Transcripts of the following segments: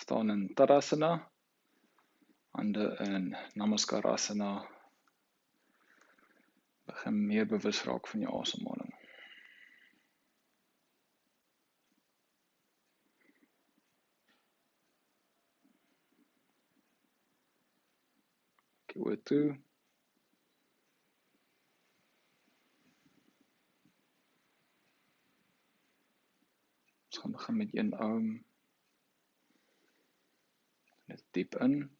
Staan in Tadasana, hande in Namaskarasana. Begin meer bewus raak van jou asemhaling. Kyk oor toe. Ons gaan begin met een arm. Net diep in.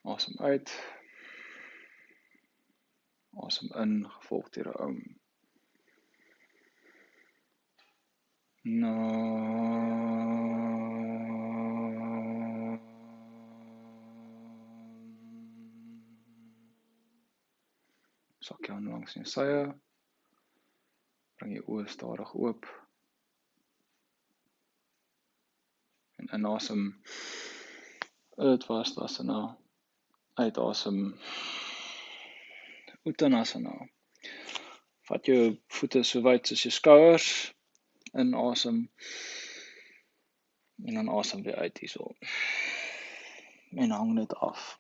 Asem uit. Asem in, gevolg deur 'n arm. Sak jou aan langs in jou sye. Bring jou oë stadig oop. En inasem Urdhvastasana. Uitasem Uttanasana. Vat jou voete so wyd soos jou skouers. Inasem. En dan asem weer uit hierso. En hang net af.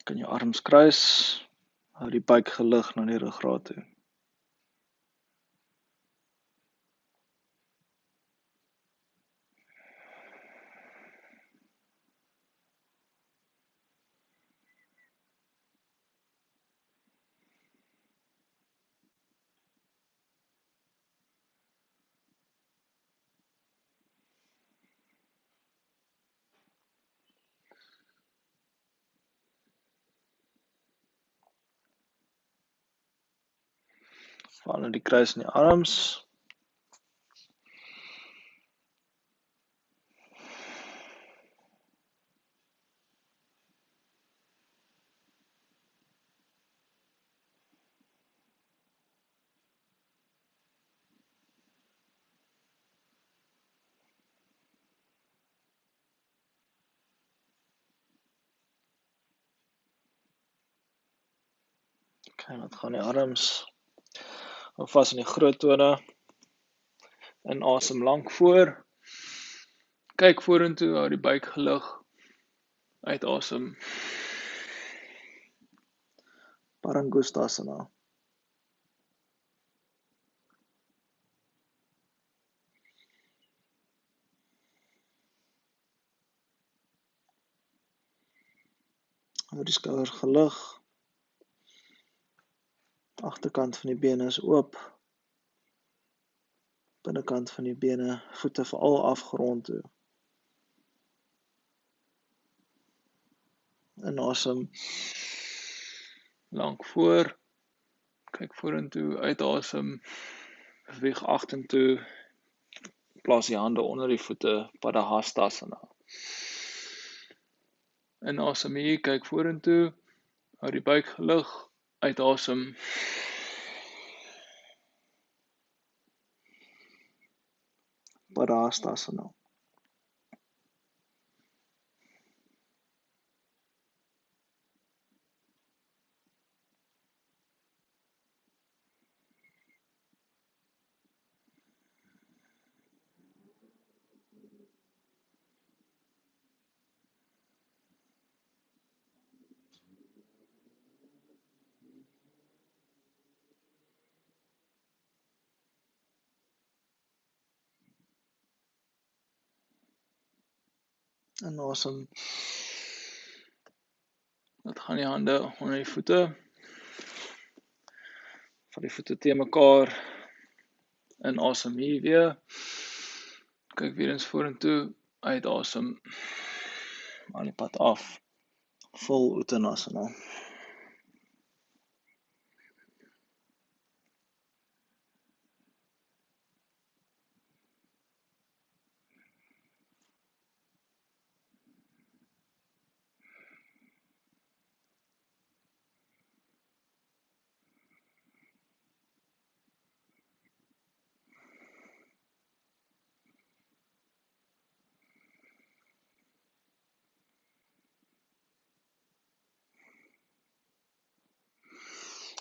Kan jou arms kruis. Hou die buik gelig na die ruggraat toe. Val na die kruis in die arms. Okay, laat gaan die arms. Hou vas in die groot tone. Inasem lank voor. Kyk vorentoe, hou die buik gelig. Uitasem. Parangustasana. Hou die skouers gelig. Agterkant van die bene is oop. Binnekant van die bene, voete veral afgrond toe. Inasem. Lank voor. Kyk vorentoe, uitasem. Beweeg agtertoe. Plaas die hande onder die voete, Padahastasana. Inasem hier, kyk vorentoe. Hou die buik gelig. Uitasem. Padahastasana. Inasem. Laat gaan die hande onder die voete. Vat die voete teen mekaar. Inasem hier weer. Kyk weer eens vorentoe. Uitasem. Aan die pad af. Vol Uttanasana.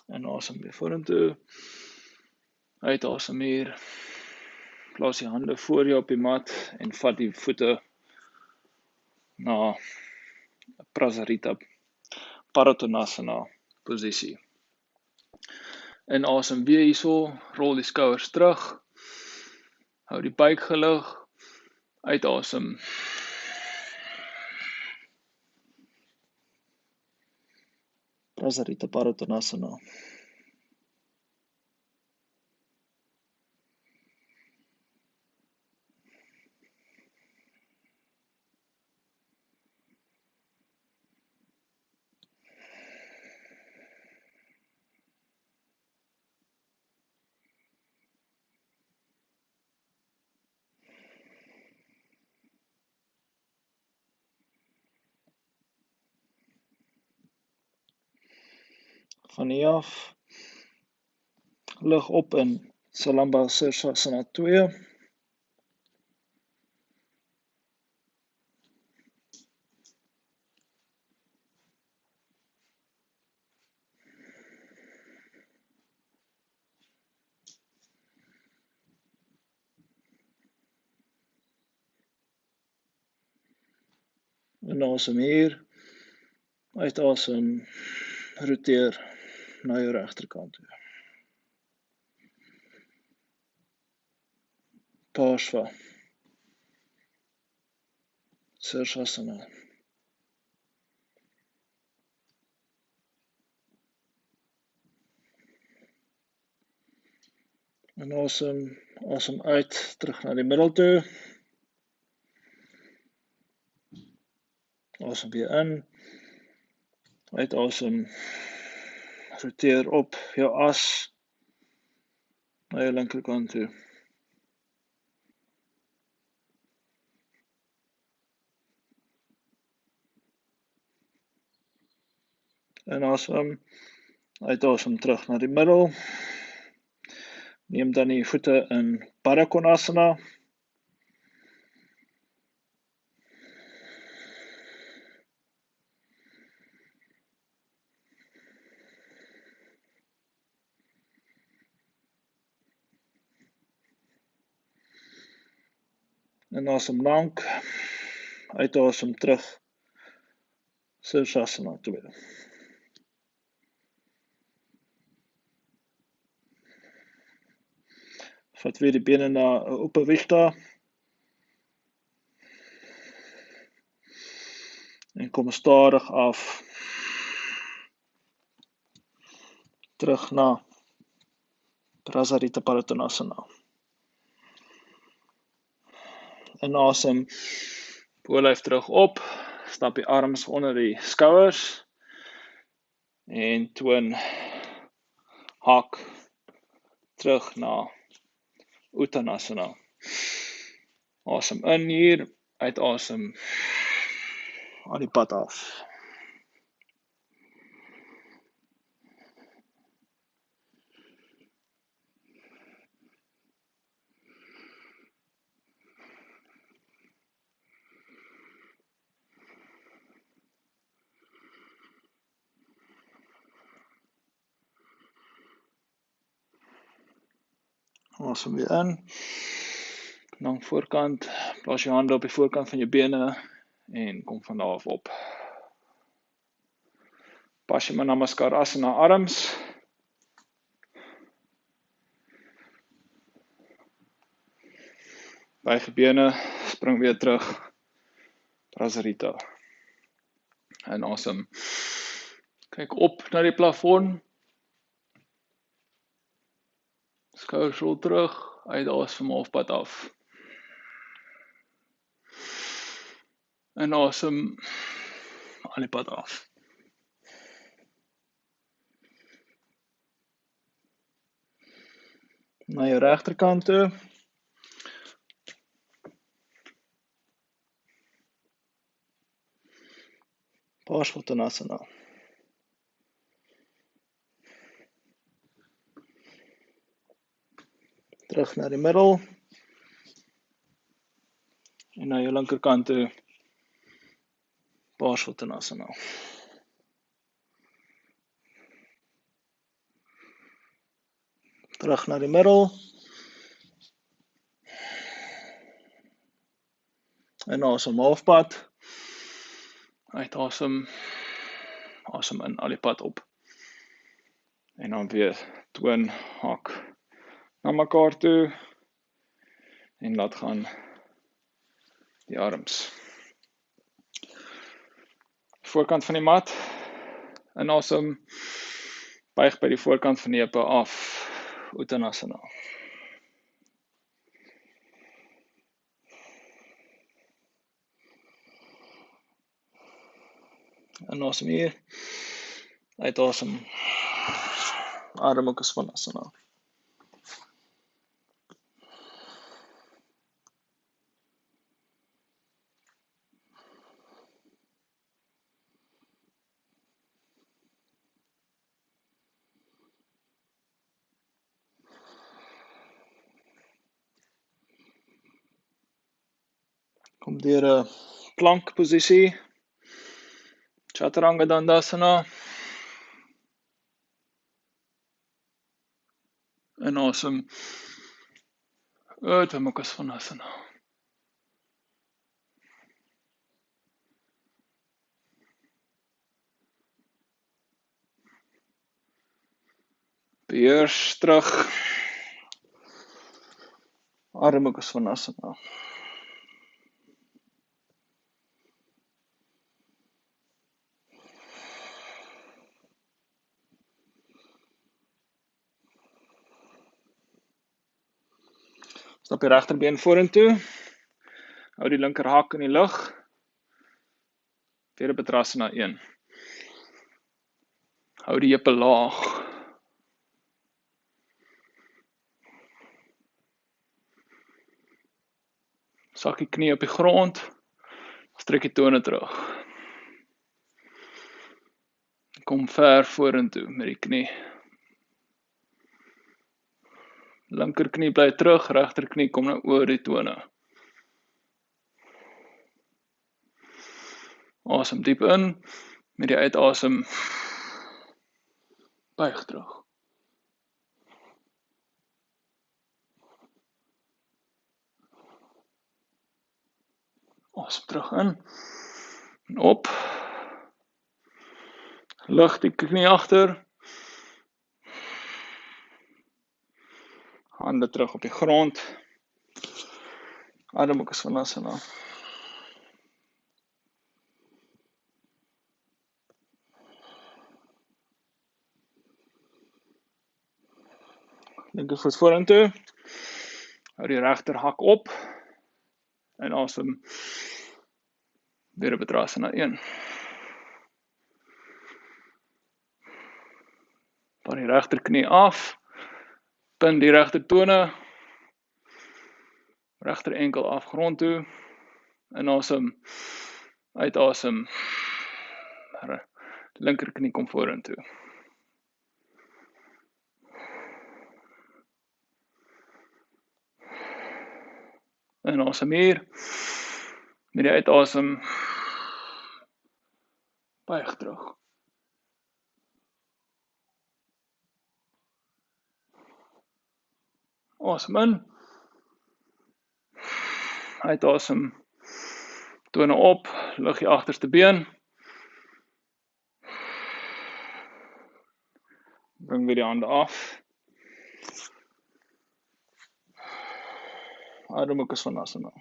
En asem weer vorentoe. Uitasem hier. Plaas die hande voor jou op die mat en vat die voete na Prasarita Padottanasana posisie. Inasem weer hierso, rol die skouers terug. Hou die buik gelig. Uitasem. Prasarita Padottanasana. Van hier af, lig op in Salamba Sirsasana 2. Inasem hier, uitasem, roteer na jou regterkant toe. Parshva Sirsasana. Inasem, asem uit, terug na die middel toe. Asem weer in. Uitasem, roteer op jou as na jou linkerkant toe. Inasem, uitasem terug na die middel. Neem dan die voete in Baddha Konasana. Inasem lank, uitasem terug Sirsasana 2. Vat weer die bene na Upavishta. En kom stadig af. Terug na Prasarita Padottanasana. Inasem, bolyf terug op. Stap die arms onder die skouers. En toon hak terug na Uttanasana. Asem in hier, uitasem aan die pad af. Asem weer in. Dan voorkant, plaas jou hande op die voorkant van jou bene en kom van daar af op. Paschimma Namaskarasana arms. Buig bene, spring weer terug. Prasarita. En asem. Kyk op na die plafon. Skouers rol terug, uitasem halfpad af. En asem aan die pad af. Na jou regterkant toe. Parshvottanasana. Terug na die middel. En na jou linkerkant toe. Parshvottanasana. Terug na die middel. Inasem halfpad. Uitasem. Asem in al die pad op. En dan weer toon, hak na mekaar toe. En laat gaan die arms. Voorkant van die mat. Inasem. Buig by die voorkant van die heupe af. Uttanasana. Inasem hier. Uitasem. Adha Mukha Svanasana. Kom deur 'n plankposisie. Chaturanga Dandasana. Inasem. Adha Mukha Svanasana. Beheers terug. Adha Mukha Svanasana. Stap die regterbeen vorentoe. Hou die linker hak in die lug. Virabhadrasana 1. Hou die heupe laag. Sak die knie op die grond. Strek die tone terug. Kom ver vorentoe met die knie. Linker knie bly terug, regter knie kom nou oor die tone. Asem diep in, met die uitasem buig terug. Asem terug in, en op. Lig die knie agter. Hande terug op die grond. Adha Mukha Svanasana. Linkervoet vorentoe. Hou die regter hak op. En asem Virabhadrasana 1. Van die regter knie af. Pin die regter tone. Regter enkel af grond toe. Inasem. Uitasem. Linker knie kom vorentoe. Inasem hier. Met die uitasem buig terug. Asem in. Uitasem. Tone op, lig die agterste been. Bring weer die hande af. Adha Mukha Svanasana.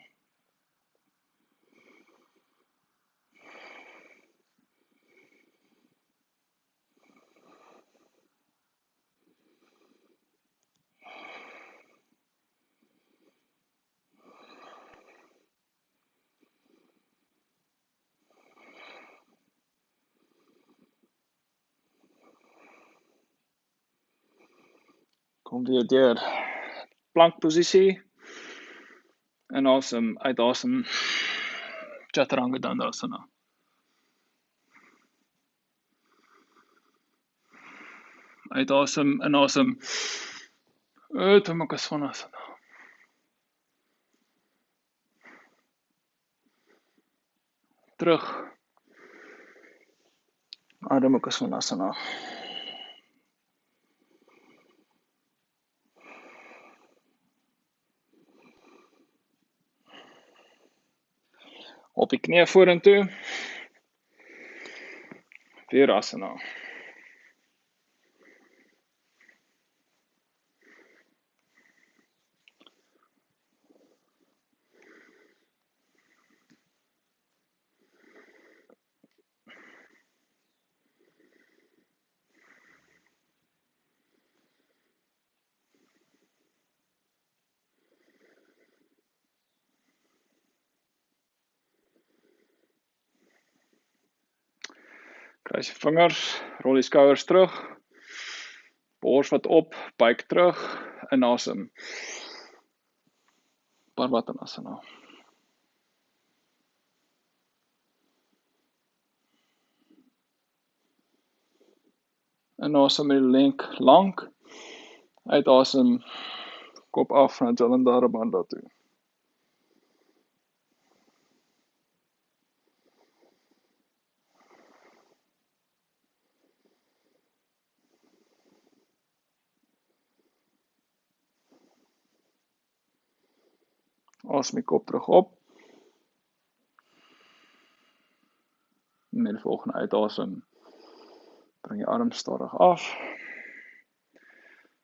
Kom weer deur plankposisie. Inasem, uitasem Chaturanga Dandasana. Uitasem, inasem Adha Mukha Svanasana. Terug. Adha Mukha Svanasana. Op die knie vorentoe. Virasana. Kruis je vingers, rol die skouers terug. Bors wat op, buik terug, inasem. Parvattanasana. Inasem met die lenk lank. Uitasem, kop af na Jalandhara Bandha toe. Asem die kop terug op. Met die volgende uitasem, bring je arm stadig af.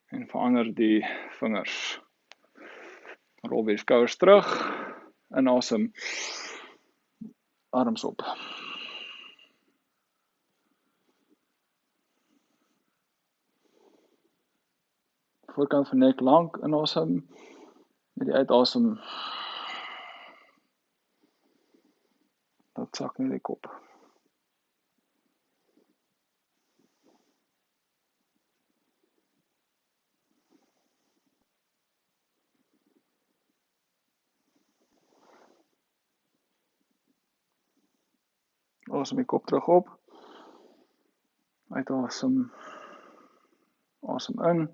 En verander die vingers. Rol weer skouers terug. Inasem, arms op. Voorkant van nek lank, inasem. Met die uitasem, dat sak net die kop. Asem die kop terug op. Uitasem. Asem in.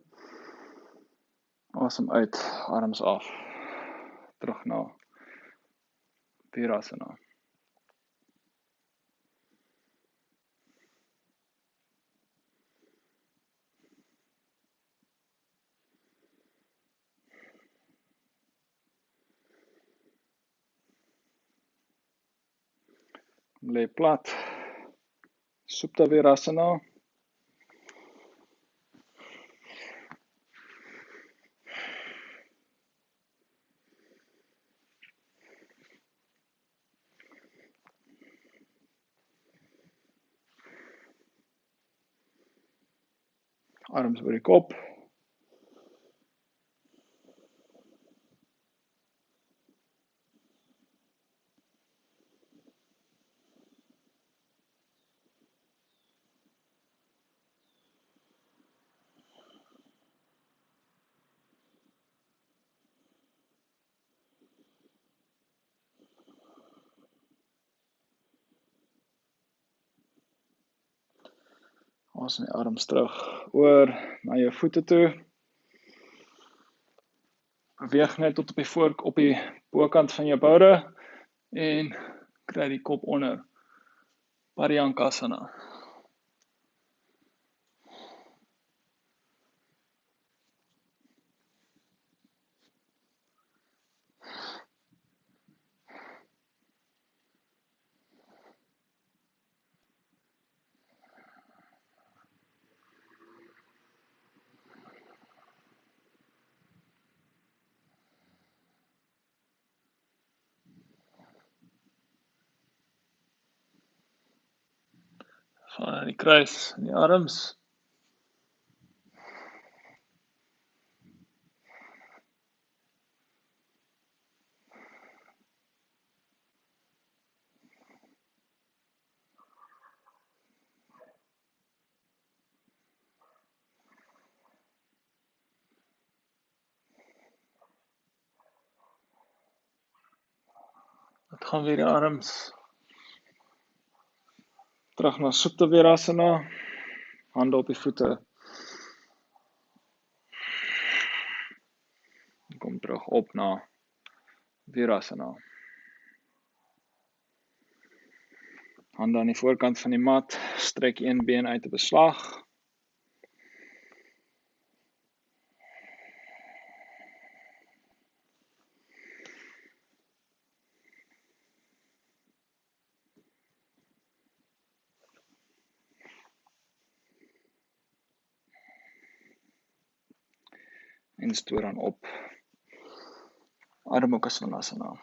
Asem uit, arms af. Terug na Virasana. Lê plat. Supta Virasana. Arms oor die kop. Asem die arms terug oor na jou voete toe. Beweeg net tot op die bokant van jou boude en kry die kop onder. Paryankasana. Van die kruis en die arms. Dit gaan weer die arms. Terug na Supta Virasana. Hande op die voete. Kom terug op na Virasana. Hande aan die voorkant van die mat. Strek een been uit te beslag. en stoot dan op. Adha Mukha Svanasana.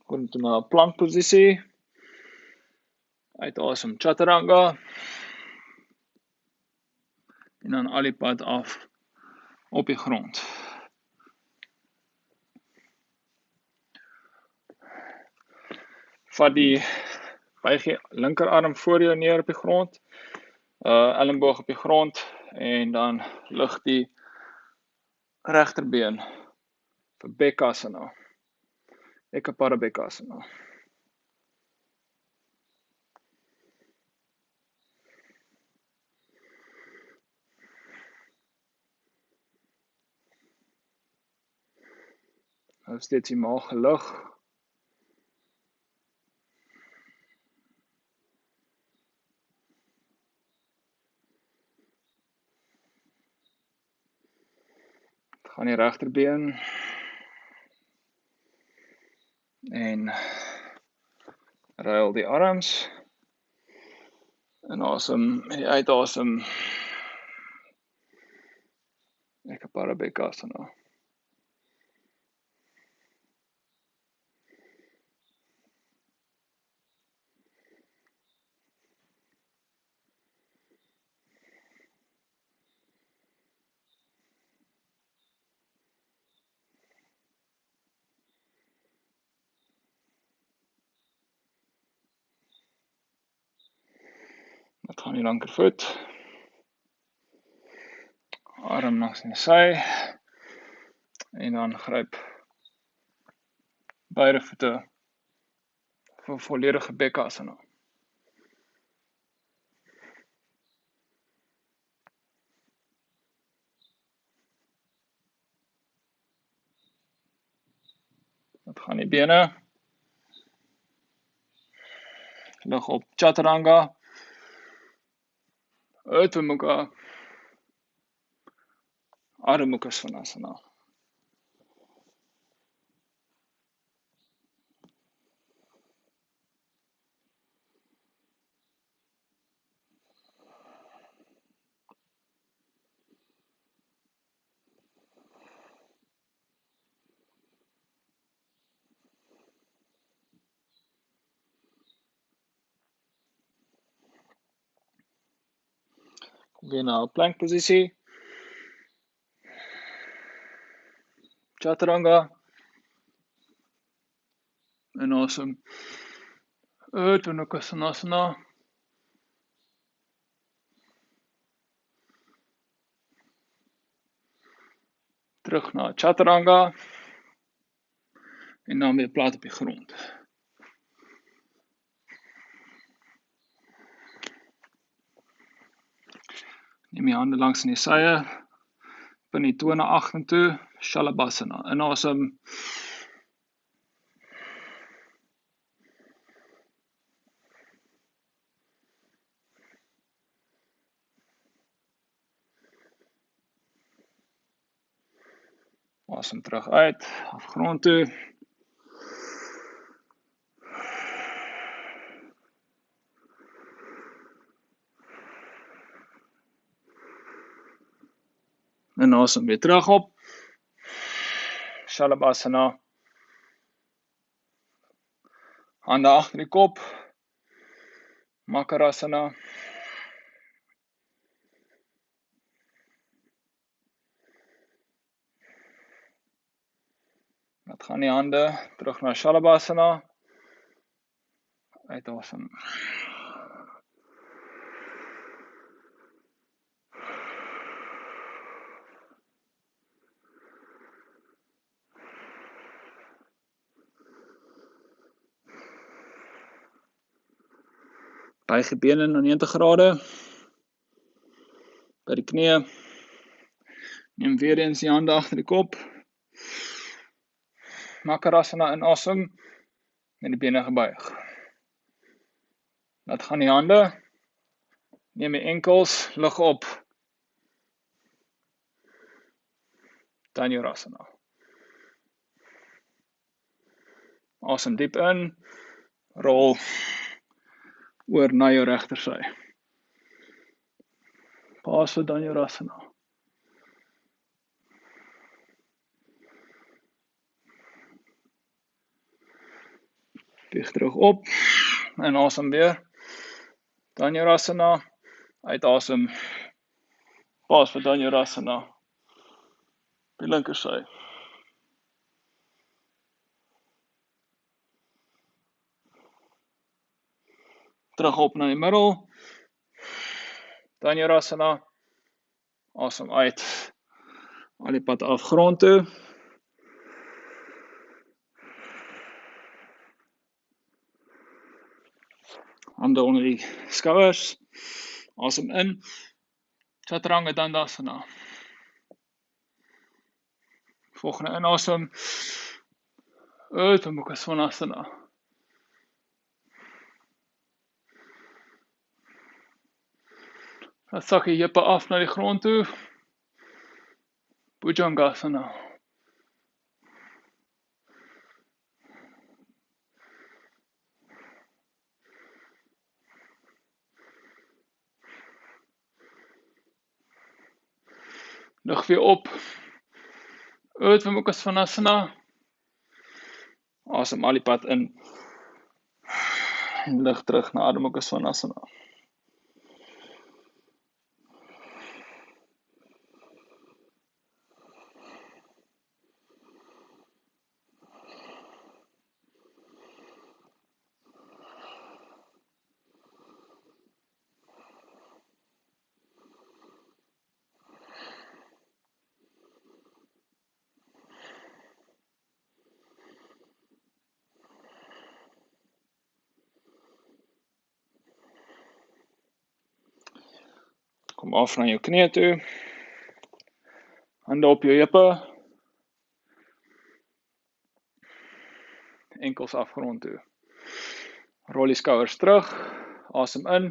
Kom toe na plankposisie. Uitasem Chaturanga. En dan al die pad af op die grond. Vat die buig die linkerarm voor jou neer op die grond. Elleboog op die grond en dan lig die regterbeen vir Bekasana. Ekapada Bekasana. Hou steeds die maag gelig. Gaan die regterbeen en ruil die arms. En asem, uitasem Ekapada Bekasana. Dit gaan die linkervoet. Arm langs die sy. En dan gryp beide voete vir volledige Bekasana. Dit gaan die bene. Lig op Chaturanga. Adha Mukha. Adha Mukha Svanasana. Weer na plankposisie. Chaturanga. En asem Adha Mukha Svanasana. Terug na Chaturanga. En dan weer plat op die grond. Neem die hande langs in die sye. Pin die tone agtertoe. Shalabhasana. Inasem. Asem terug uit, af grond toe. En asem weer terug op. Shalabhasana. Hande agter die kop. Makarasana. Dat gaan die hande terug na Shalabhasana. Uitasem. Buig die bene na 90 grade. By die knie. Neem weer eens die hande agter die kop. Makarasana inasem. En die bene gebuig. Dat gaan die hande. Neem die enkels, lig op. Dhanurasana. Asem diep in, rol oor na jou regtersy. Paas vir Dhanurasana. Bieg terug op en asem weer. Dhanurasana, uitasem. Paas vir Dhanurasana. Die linkersy. Terug op na die middel. Dhanurasana. Asem uit. Al die pad af grond toe. Hande onder die skouers. Asem in. Chaturanga Dandasana. Volgende inasem. Uit Mukha Svanasana. Dan sak jy heupe af na die grond toe. Bhujangasana. Lig weer op. Uit Mukha Svanasana. Asem al die pad in. En lig terug na Adho Mukha Svanasana. Kom af na jou knie toe. Hande op jou heupe. Enkels af grond toe. Rol die skouers terug. Asem in.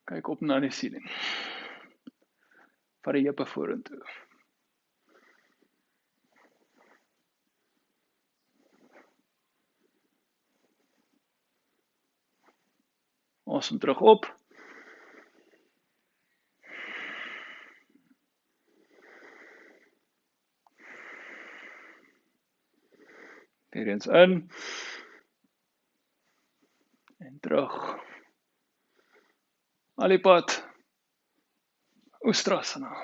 Kyk op na die ceiling. Vat die heupe vorentoe. Asem terug op. Weer eens in. En terug. Al die pad. Ustrasana.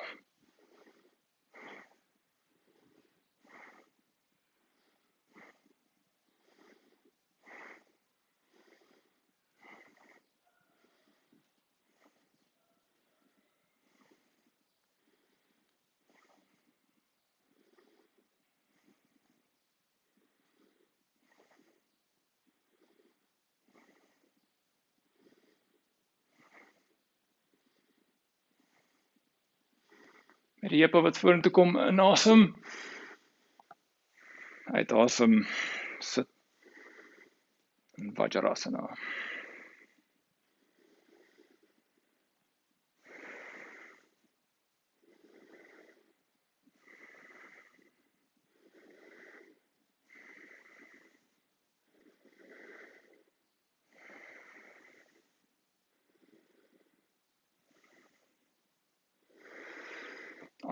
Met die heupe wat vorentoe kom, inasem. Uitasem. Sit. In Vajrasana.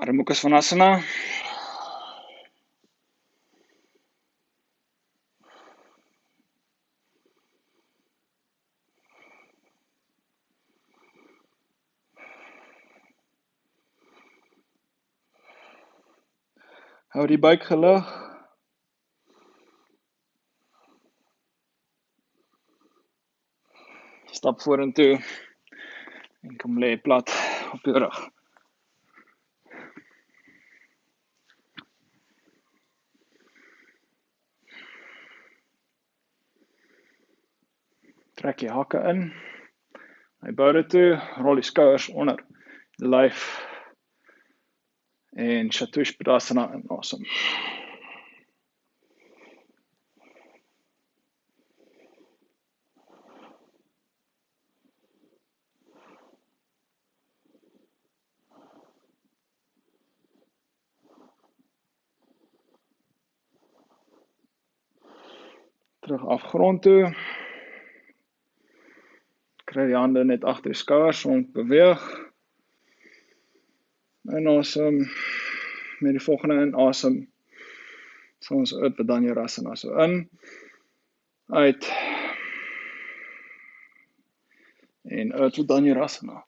Adho Mukha Svanasana. Hou die buik gelig. Stap vorentoe. En kom lê plat op jou rug. Trek jy hakke in. Hy boude toe, rol die skouers onder die lyf. En Chatushpadasana inasem. terug af grond toe. Kry die hande net agter die skouers, rond beweeg. Inasem, met die volgende inasem, sal ons Uttanasana, so in, uit, en Uttanasana.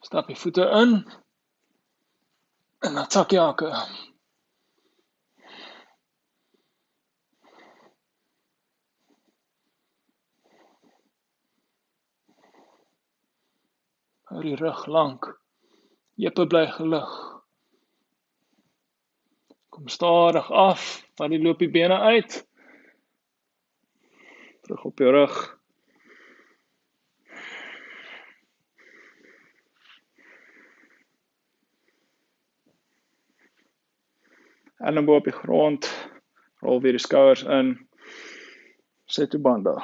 Stap die voete in, en dan Sakyaka. Hou die rug lank, heupe bly gelig. Kom stadig af, vat die loop die bene uit. Terug op jou rug. Elleboog op die grond, rol weer die skouers in, Setu Bandha.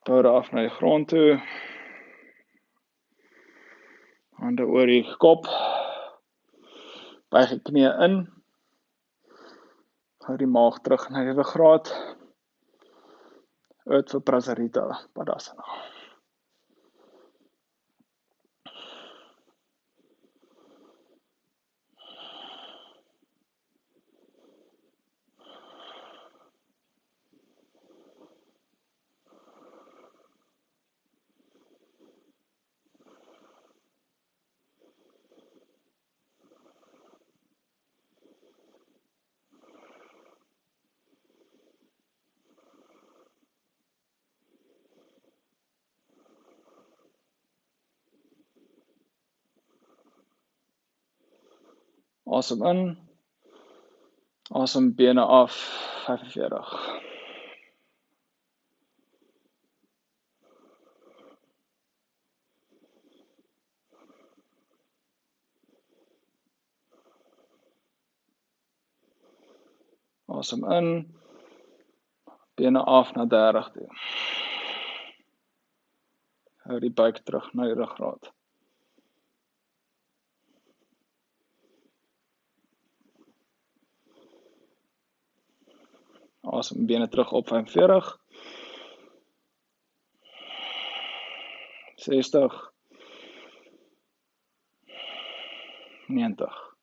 Boude af na die grond toe, hande oor die kop, buig die knie in, hou die maag terug na die ruggraat, uit vir Prasarita Padasana. Asem in, asem bene af, 45. Asem in, bene af na 30 toe. Hou die buik terug na die ruggraat. Asem bene terug op 45. 60. 90.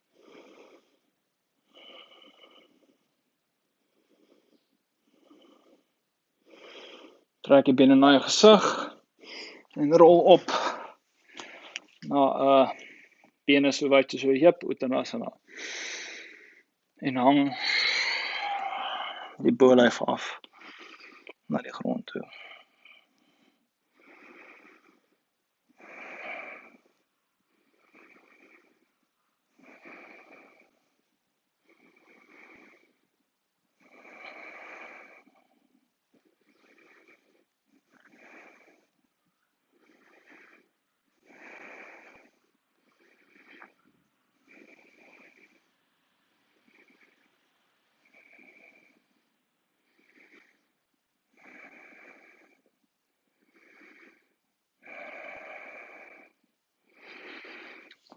Trek die bene na jou gesig en rol op na bene so wyd soos jou heup, Uttanasana. En hang die bolyf af na die grond toe.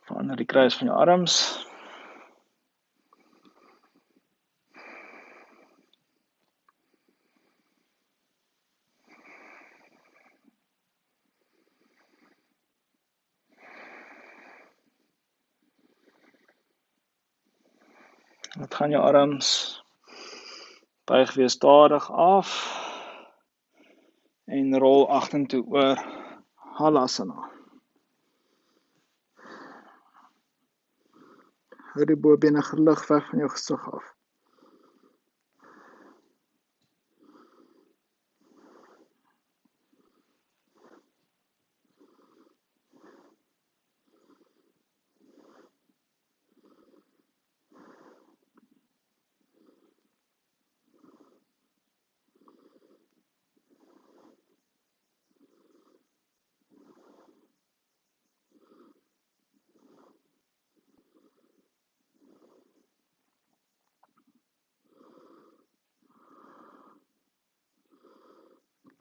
Verander die kruis van jou arms. Laat gaan jou arms. Buig weer stadig af. En rol agtertoe oor Halasana. Hou die bobene gelig weg van jou gesig af.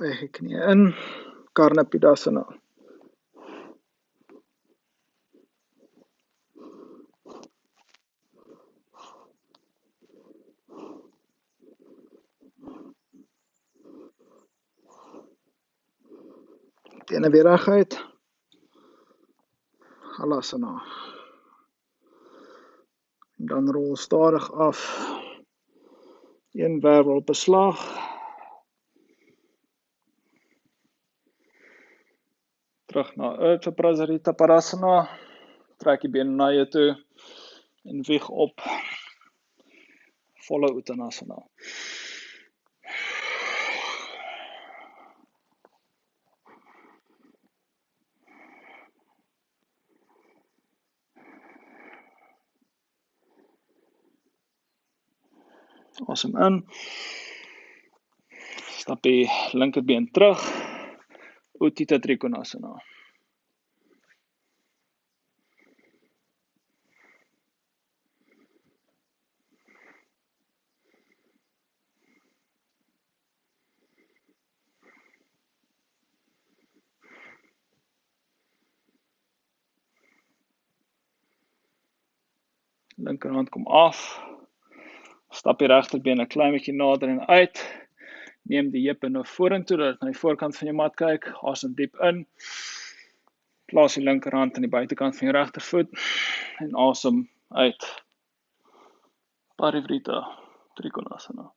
Buig die knie in, Karnapidasana. Tene weer reguit, Halasana. En dan rol stadig af, een wervel beslag. Terug na Urdhva Prasarita Parasana, trek die bene na jou toe en wieg op, volle Uttanasana. Asem in, stap die linkerbeen terug, Utthita Trikonasana. Linkerhand kom af, stap die regterbeen 'n klein bietjie nader en uit, neem die heupe na vorentoe, dat na die voorkant van jou mat kyk, asem diep in, plaas die linkerhand aan die buitekant van jou regtervoet, en asem uit, Parivrita Trikonasana.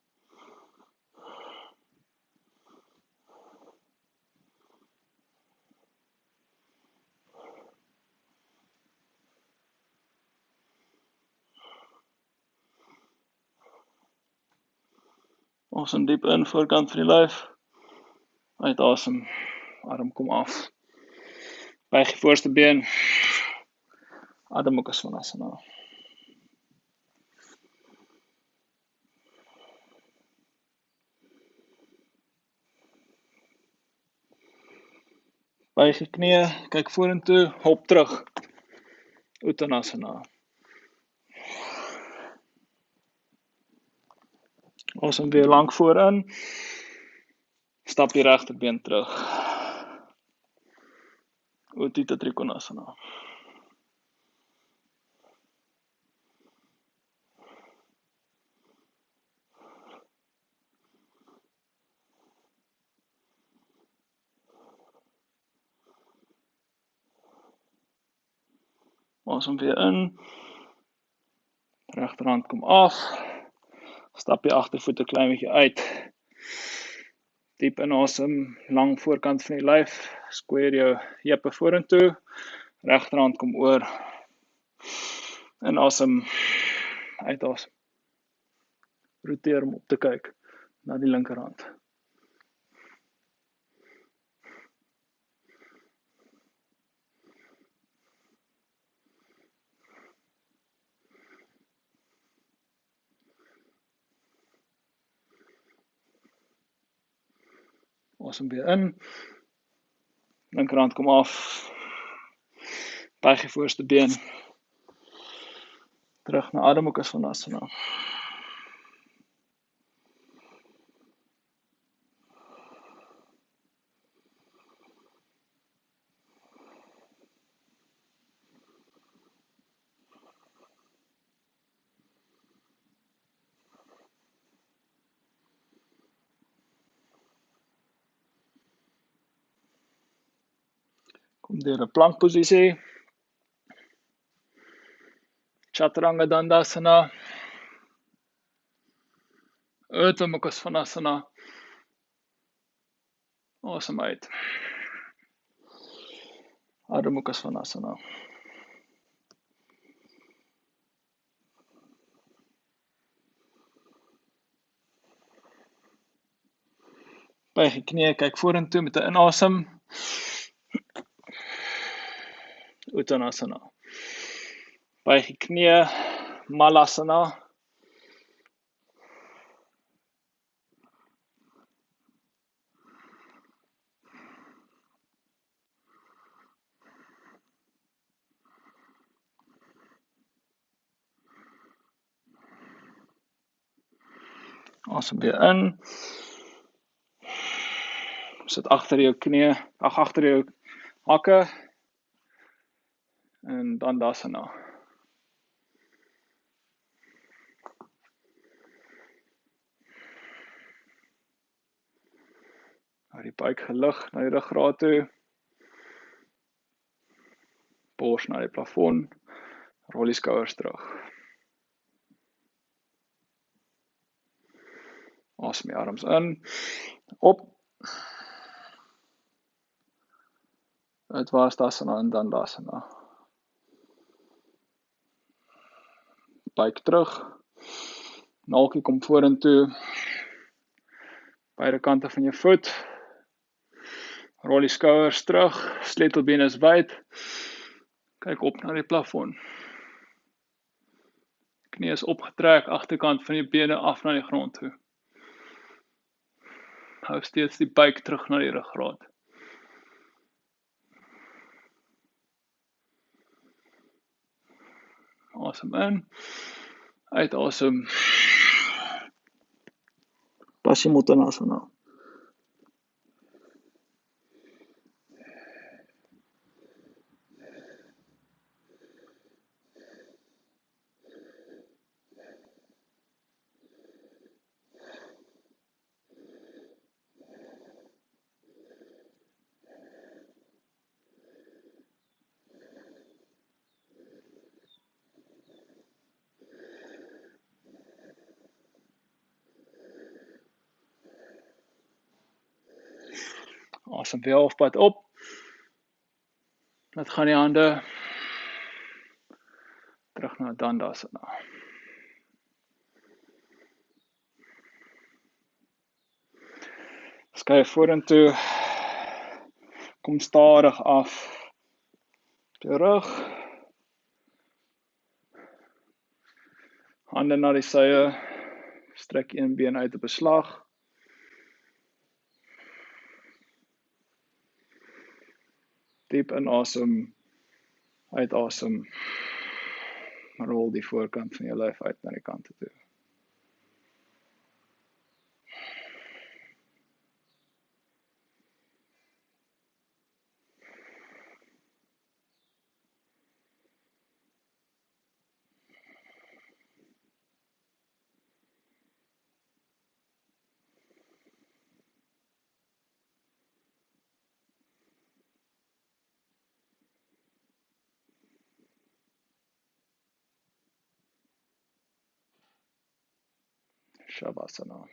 Asem diep in, voorkant van die lyf, uitasem, arm kom af, buig die voorste been, Adho Mukha Svanasana. Buig die knie, kyk vorentoe, hop terug, Uttanasana. Asem weer lank voorin, stap die regterbeen terug, Utthita Trikonasana. Asem weer in, regterhand kom af, stap die agtervoet 'n klein bietjie uit, diep inasem, lang voorkant van die lyf, square jou heupe vorentoe, regterhand kom oor, inasem, uitasem, roteer om op te kyk na die linkerhand. Asem weer in, linkerhand kom af, buig die voorste been, terug na Adho Mukha Svanasana. Kom deur 'n plankposisie, Chaturanga Dandasana, Urdhva Mukha Svanasana, asem uit, Adho Mukha Svanasana. Buig die knie, kyk vorentoe met 'n inasem, Uttanasana. Buig die knie, Malasana. Asem weer in, sit agter jou knie, agter jou hakke, en Dandasana. Hou die buik gelig na die ruggraat toe, bors na die plafon, rol die skouers terug. Asem die arms in, op, Uttanasana en Dandasana. Buik terug, naaltjie kom vorentoe, beide kante van jou voet, rol die skouers terug, sleutelbeen is wyd, kyk op na die plafon. Knie is opgetrek, agterkant van die bene af na die grond toe. Hou steeds die buik terug na die ruggraat. Asem in, uitasem. Paschimottanasana. Asem weer halfpad op. Laat gaan die hande terug na Dandasana. Skuif vorentoe. Kom stadig af. Jou rug. Hande na die sye. Strek een been uit op 'n slag. Diep inasem, uitasem. Rol die voorkant van jou lyf uit na die kante toe. Shavasana.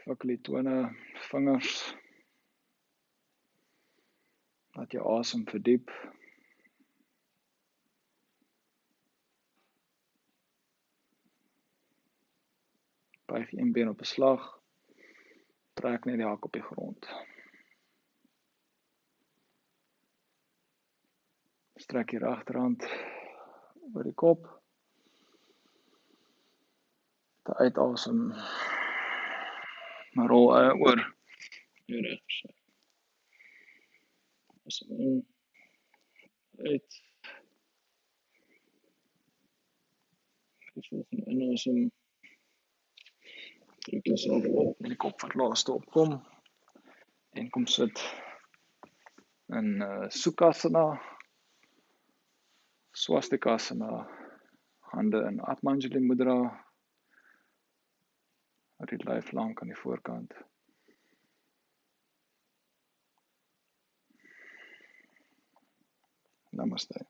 Vakkel die tone, vingers. Laat jou asem verdiep. Buig een been op 'n slag. Trek net die hak op die grond. Strek die regterhand oor die kop. te uitasem. Maar rol oor jou regterse. Asem in, uit. Die volgende inasem. Trek jouself op met die kop wat laaste opkom. En kom sit in Sukhasana, Swastikasana, hande in Atmanjali Mudra, met die lyf lank aan die voorkant. Namaste.